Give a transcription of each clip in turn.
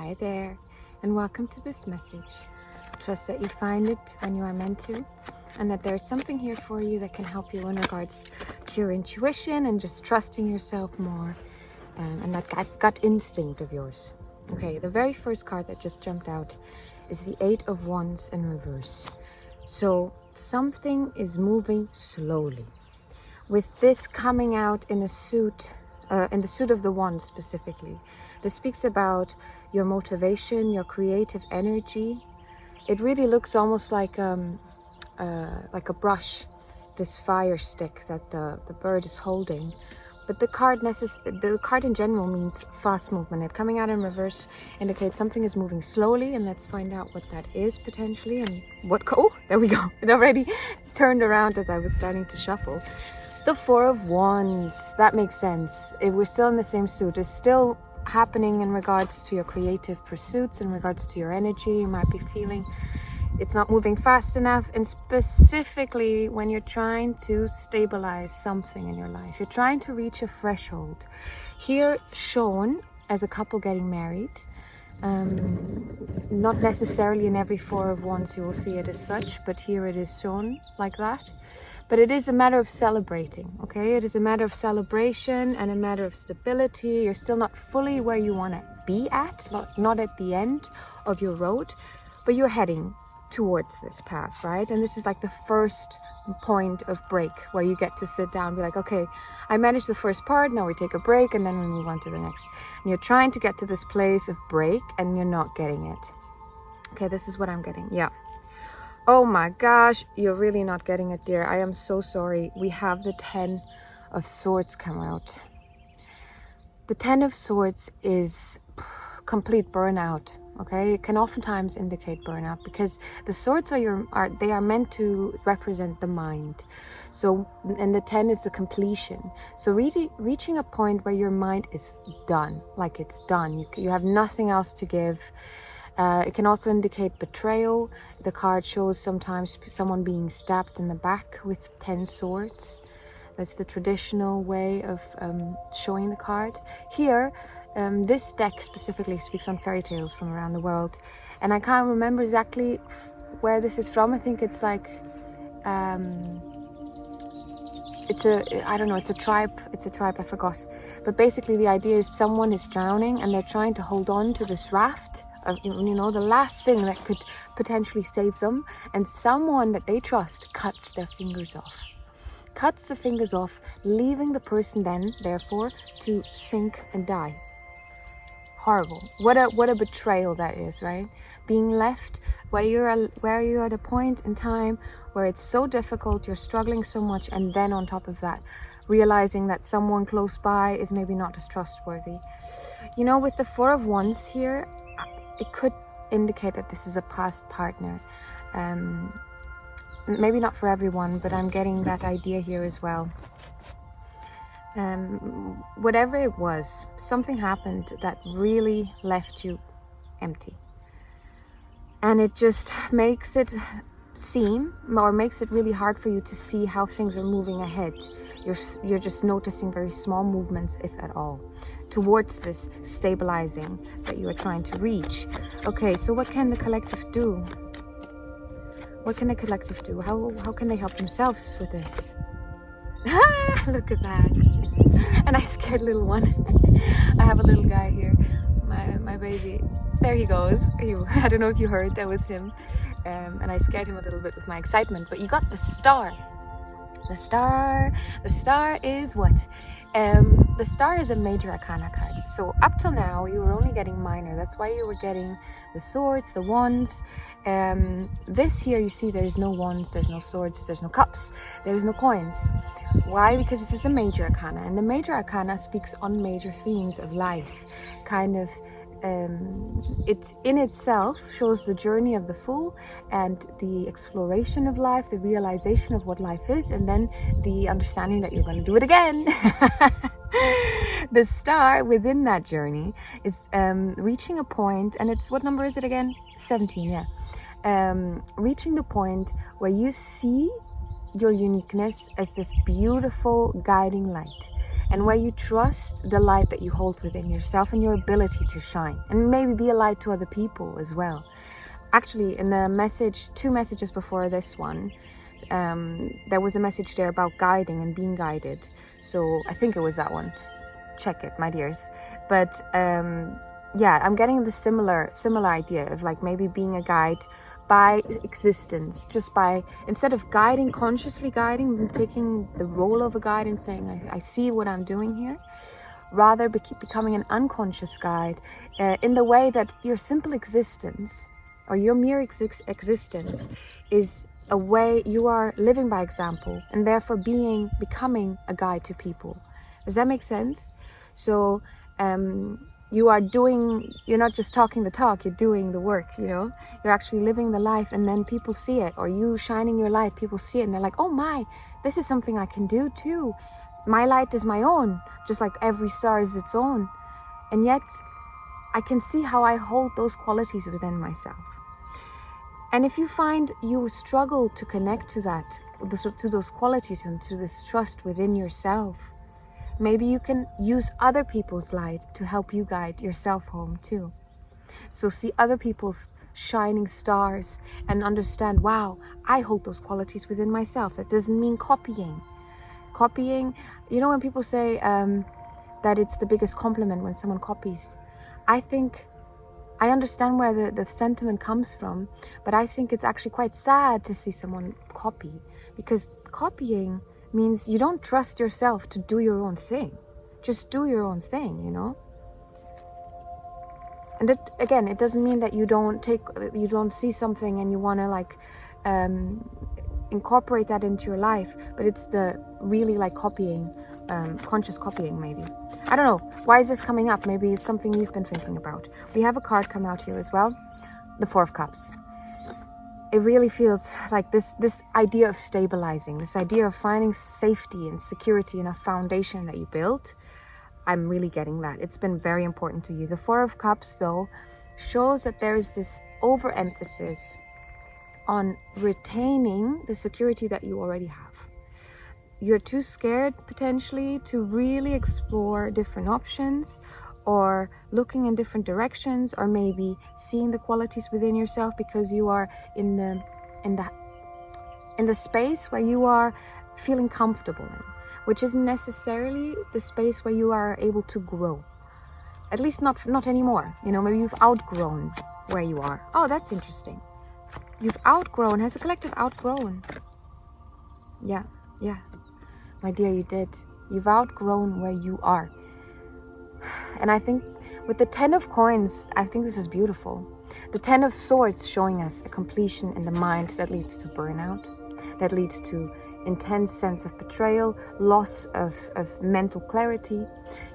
Hi there, and welcome to this message. Trust that you find it when you are meant to, and that there's something here for you that can help you in regards to your intuition and just trusting yourself more, and that gut instinct of yours. Okay, the very first card that just jumped out is the Eight of Wands in reverse. So something is moving slowly. With this coming out in a suit, in the suit of the Wands specifically, this speaks about your motivation, your creative energy. It really looks almost like a brush, this fire stick that the bird is holding. But the card in general means fast movement. It coming out in reverse indicates something is moving slowly, and let's find out what that is potentially and what. Oh, there we go. It already turned around as I was starting to shuffle. The Four of Wands. That makes sense. If we're still in the same suit, it's still happening in regards to your creative pursuits, in regards to your energy. You might be feeling it's not moving fast enough, and specifically when you're trying to stabilize something in your life, you're trying to reach a threshold. Here shown as a couple getting married, not necessarily in every Four of Wands you will see it as such, but here it is shown like that. But it is a matter of celebrating, okay? It is a matter of celebration and a matter of stability. You're still not fully where you want to be at, not at the end of your road, but you're heading towards this path, right? And this is like the first point of break where you get to sit down and be like, okay, I managed the first part, now we take a break, and then we move on to the next. And you're trying to get to this place of break and you're not getting it. Okay, this is what I'm getting. Yeah. Oh my gosh, you're really not getting it, dear. I am so sorry. We have the Ten of Swords come out. The Ten of Swords is complete burnout. Okay, it can oftentimes indicate burnout because the swords are meant to represent the mind. So, and the 10 is the completion. So really reaching a point where your mind is done, like it's done. You have nothing else to give. It can also indicate betrayal. The card shows sometimes someone being stabbed in the back with 10 swords. That's the traditional way of showing the card. Here, this deck specifically speaks on fairy tales from around the world, and I can't remember exactly where this is from. I think it's like I don't know, it's a tribe, I forgot. But basically the idea is someone is drowning and they're trying to hold on to this raft of, you know, the last thing that could potentially save them, and someone that they trust cuts their fingers off. Cuts the fingers off, leaving the person then, therefore, to sink and die. Horrible. What a betrayal that is, right? Being left where you're at a point in time where it's so difficult, you're struggling so much, and then on top of that, realizing that someone close by is maybe not as trustworthy. You know, with the Four of Wands here, it could indicate that this is a past partner. Maybe not for everyone, but I'm getting that idea here as well. Whatever it was, something happened that really left you empty, and it just makes it seem, or makes it really hard for you to see how things are moving ahead. You're just noticing very small movements, if at all, towards this stabilizing that you are trying to reach. Okay, so what can the collective do? What can the collective do? How can they help themselves with this? Look at that. And I scared little one. I have a little guy here, my baby. There he goes. I don't know if you heard, that was him. And I scared him a little bit with my excitement. But you got the Star. The Star is what? The Star is a major arcana card. So up till now, you were only getting minor. That's why you were getting the swords, the wands. This here, you see, there's no wands, there's no swords, there's no cups, there's no coins. Why? Because this is a major arcana, and the major arcana speaks on major themes of life. Kind of, it in itself shows the journey of the Fool and the exploration of life, the realization of what life is, and then the understanding that you're going to do it again. The Star within that journey is reaching a point, and it's, what number is it again? 17, yeah. Reaching the point where you see your uniqueness as this beautiful guiding light. and where you trust the light that you hold within yourself and your ability to shine, and maybe be a light to other people as well. Actually, in the message, 2 messages before this one, there was a message there about guiding and being guided. So I think it was that one. Check it, my dears. But yeah, I'm getting the similar idea of like maybe being a guide by existence, just by, instead of guiding, consciously guiding, taking the role of a guide and saying, I see what I'm doing here, rather becoming an unconscious guide in the way that your simple existence or your mere existence is a way you are living by example, and therefore becoming a guide to people. Does that make sense? So you're not just talking the talk, you're doing the work, you're actually living the life, and then people see it, or you shining your light, people see it and they're like, oh my, this is something I can do too. My light is my own, just like every star is its own. And yet I can see how I hold those qualities within myself. And if you find you struggle to connect to that, to those qualities and to this trust within yourself, maybe you can use other people's light to help you guide yourself home too. So see other people's shining stars and understand, wow, I hold those qualities within myself. That doesn't mean copying. Copying, when people say that it's the biggest compliment when someone copies, I understand where the sentiment comes from, but I think it's actually quite sad to see someone copy, because copying means you don't trust yourself to do your own thing. Just do your own thing, And it doesn't mean that you don't see something and you want to incorporate that into your life, but it's the really copying, conscious copying maybe. I don't know. Why is this coming up? Maybe it's something you've been thinking about. We have a card come out here as well. The 4 of Cups. It really feels like this idea of stabilizing, this idea of finding safety and security in a foundation that you built. I'm really getting that. It's been very important to you. The 4 of Cups, though, shows that there is this overemphasis on retaining the security that you already have. You're too scared potentially to really explore different options, or looking in different directions, or maybe seeing the qualities within yourself because you are in the space where you are feeling comfortable in, which isn't necessarily the space where you are able to grow. At least not anymore. Maybe you've outgrown where you are. Oh, that's interesting. You've outgrown. Has the collective outgrown? Yeah. My dear, you did. You've outgrown where you are. And I think with the 10 of Coins, I think this is beautiful. The 10 of Swords showing us a completion in the mind that leads to burnout, that leads to intense sense of betrayal, loss of mental clarity.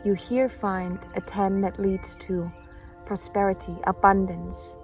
You here find a 10 that leads to prosperity, abundance,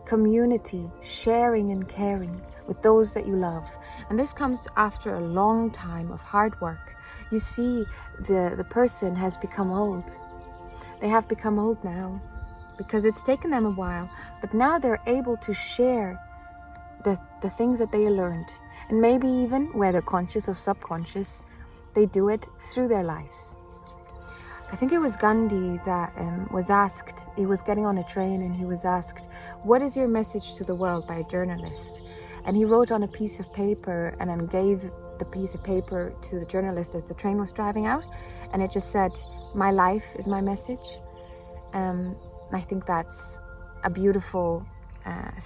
community, sharing and caring with those that you love. And this comes after a long time of hard work. You see, the person has become old. They have become old now because it's taken them a while, but now they're able to share the things that they learned. And maybe even, whether conscious or subconscious, they do it through their lives. I think it was Gandhi that was asked, he was getting on a train and he was asked, what is your message to the world, by a journalist? And he wrote on a piece of paper and then gave the piece of paper to the journalist as the train was driving out. And it just said, my life is my message. I think that's a beautiful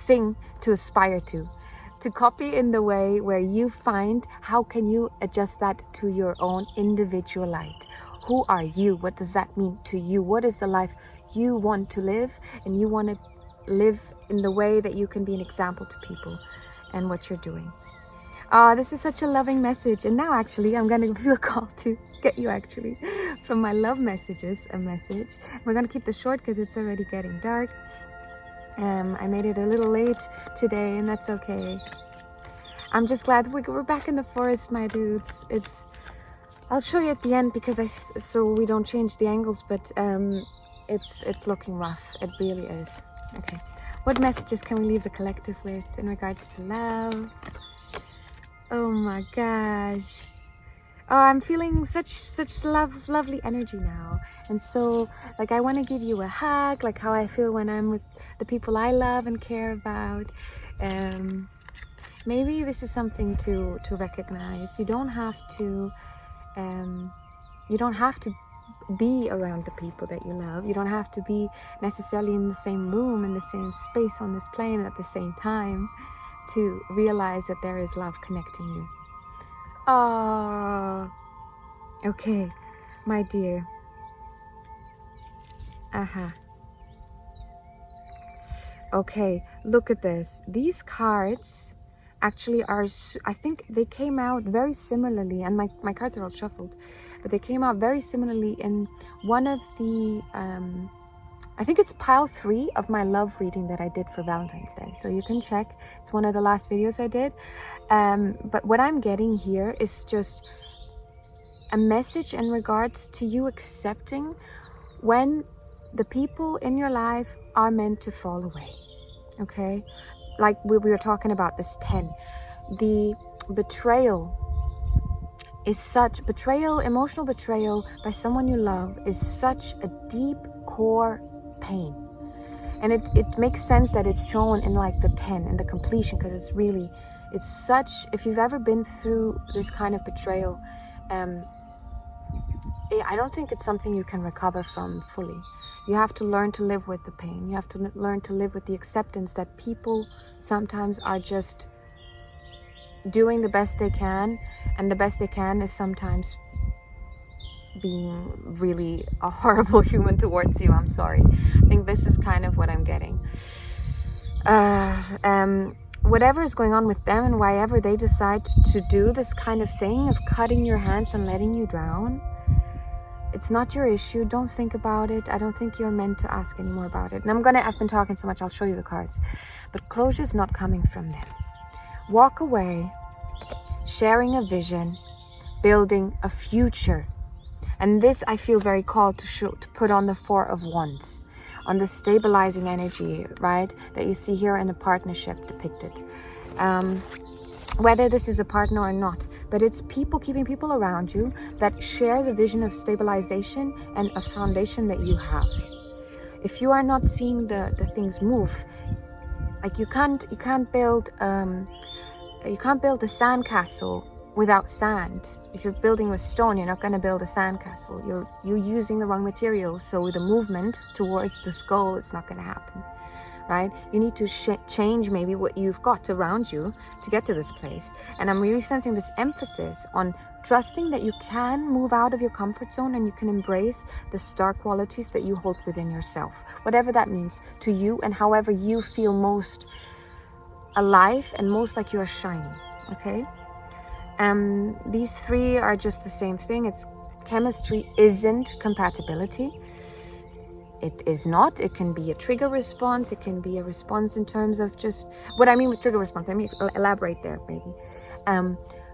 thing to aspire to copy in the way where you find how can you adjust that to your own individual light. Who are you? What does that mean to you? What is the life you want to live? And you want to live in the way that you can be an example to people and what you're doing. This is such a loving message. And now actually I'm going to feel called to get you actually from my love messages a message. We're going to keep this short because it's already getting dark. I made it a little late today, and that's okay. I'm just glad we're back in the forest, my dudes. I'll show you at the end because so we don't change the angles, but it's looking rough. It really is. Okay. What messages can we leave the collective with in regards to love? Oh my gosh. Oh, I'm feeling such lovely energy now. And so, like, I want to give you a hug, like how I feel when I'm with the people I love and care about. Maybe this is something to recognize. You don't have to be around the people that you love. You don't have to be necessarily in the same room, in the same space on this plane at the same time to realize that there is love connecting you. Oh, okay, my dear. Okay, look at this. These cards actually are, I think they came out very similarly, and my cards are all shuffled, but they came out very similarly in one of the, I think it's pile 3 of my love reading that I did for Valentine's Day. So you can check. It's one of the last videos I did. But what I'm getting here is just a message in regards to you accepting when the people in your life are meant to fall away. Okay? Like we were talking about this 10. The betrayal is such, emotional betrayal by someone you love is such a deep core pain. And it makes sense that it's shown in like the 10 and the completion, because it's such, if you've ever been through this kind of betrayal, I don't think it's something you can recover from fully. You have to learn to live with the pain. You have to learn to live with the acceptance that people sometimes are just doing the best they can, and the best they can is sometimes being really a horrible human towards you. I'm sorry. I think this is kind of what I'm getting. Whatever is going on with them and why ever they decide to do this kind of thing of cutting your hands and letting you drown, it's not your issue. Don't think about it. I don't think you're meant to ask any more about it. And I've been talking so much, I'll show you the cards. But closure's not coming from them. Walk away, sharing a vision, building a future. And this I feel very called to put on the 4 of Wands, on the stabilizing energy, right? That you see here in a partnership depicted. Whether this is a partner or not, but it's people, keeping people around you that share the vision of stabilization and a foundation that you have. If you are not seeing the things move, like you can't build a sandcastle without sand. If you're building with stone, you're not going to build a sandcastle. You're using the wrong materials, so the movement towards this goal is not going to happen. Right? You need to change maybe what you've got around you to get to this place. And I'm really sensing this emphasis on trusting that you can move out of your comfort zone and you can embrace the star qualities that you hold within yourself. Whatever that means to you and however you feel most alive and most like you're shining. Okay? These 3 are just the same thing. It's chemistry isn't compatibility. It is not. It can be a trigger response. It can be a response in terms of just what I mean with trigger response. I mean, elaborate there maybe.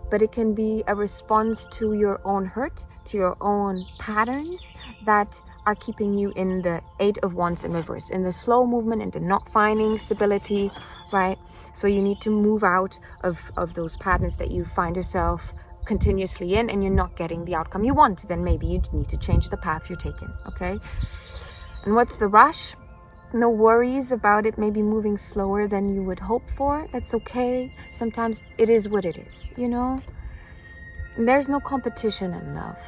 But it can be a response to your own hurt, to your own patterns that are keeping you in the 8 of Wands in reverse, in the slow movement, into not finding stability, right? So you need to move out of those patterns that you find yourself continuously in, and you're not getting the outcome you want. Then maybe you need to change the path you're taking, okay? And what's the rush? No worries about it maybe moving slower than you would hope for. That's okay. Sometimes it is what it is, you know? And there's no competition in love.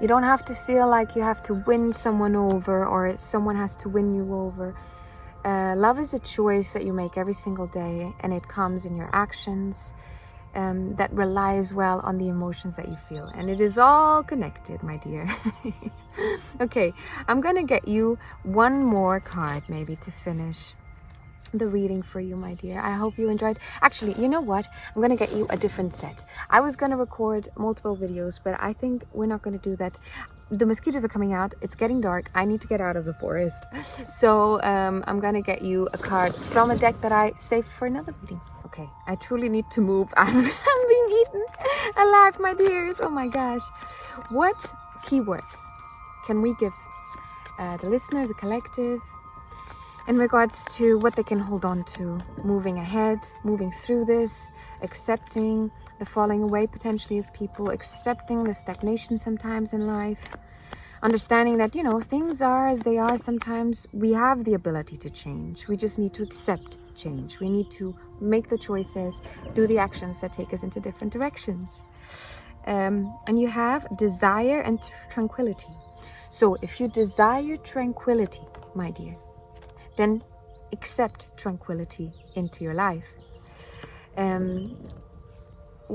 You don't have to feel like you have to win someone over or someone has to win you over. Love is a choice that you make every single day, and it comes in your actions. That relies well on the emotions that you feel, and it is all connected, my dear. Okay, I'm gonna get you one more card maybe to finish the reading for you, my dear. I hope you enjoyed. Actually, you know what, I'm gonna get you a different set. I was gonna record multiple videos, but I think we're not gonna do that. The mosquitoes are coming out. It's getting dark. I need to get out of the forest. So I'm gonna get you a card from a deck that I saved for another reading. Okay, I truly need to move. I'm being eaten alive, my dears. Oh my gosh. What keywords can we give the listener, the collective, in regards to what they can hold on to, moving ahead, moving through this, accepting the falling away potentially of people, accepting the stagnation sometimes in life, understanding that, you know, things are as they are. Sometimes we have the ability to change. We just need to accept change. We need to make the choices, do the actions that take us into different directions. And you have desire and tranquility. So if you desire tranquility, my dear, then accept tranquility into your life.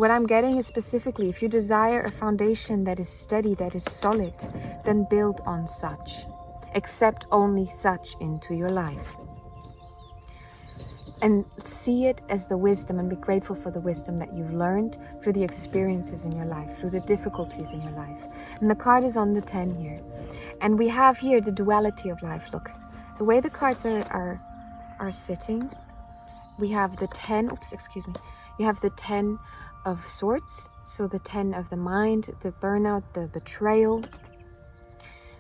What I'm getting is specifically, if you desire a foundation that is steady, that is solid, then build on such. Accept only such into your life. And see it as the wisdom, and be grateful for the wisdom that you've learned through the experiences in your life, through the difficulties in your life. And the card is on the 10 here. And we have here the duality of life. Look, the way the cards are sitting, we have the 10, you have the 10 of swords, so the 10 of the mind, the burnout, the betrayal,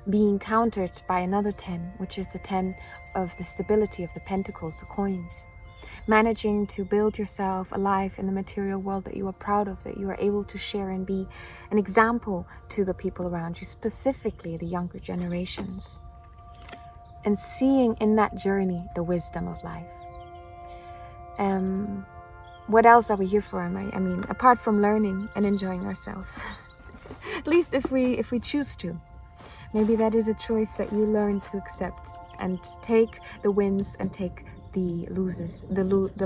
being countered by another 10, which is the 10 of the stability of the pentacles, the coins. Managing to build yourself a life in the material world that you are proud of, that you are able to share and be an example to the people around you, specifically the younger generations. And seeing in that journey the wisdom of life. What else are we here for? I mean, apart from learning and enjoying ourselves, at least if we choose to. Maybe that is a choice that you learn to accept and take the wins and take the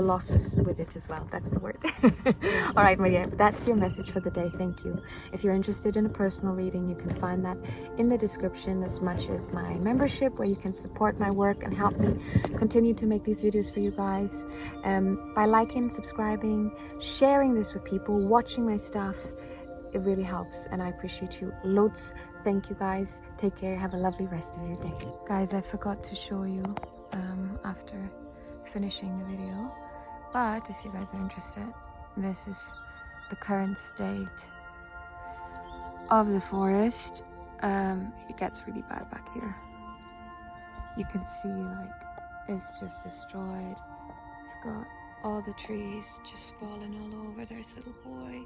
losses with it as well. That's the word. All right, my dear, that's your message for the day. Thank you. If you're interested in a personal reading, you can find that in the description, as much as my membership, where you can support my work and help me continue to make these videos for you guys by liking, subscribing, sharing this with people, watching my stuff. It really helps, and I appreciate you loads. Thank you, guys. Take care. Have a lovely rest of your day. Guys, I forgot to show you after finishing the video, but if you guys are interested, this is the current state of the forest. It gets really bad back here. You can see, like, it's just destroyed. We've got all the trees just falling all over. There's little boy.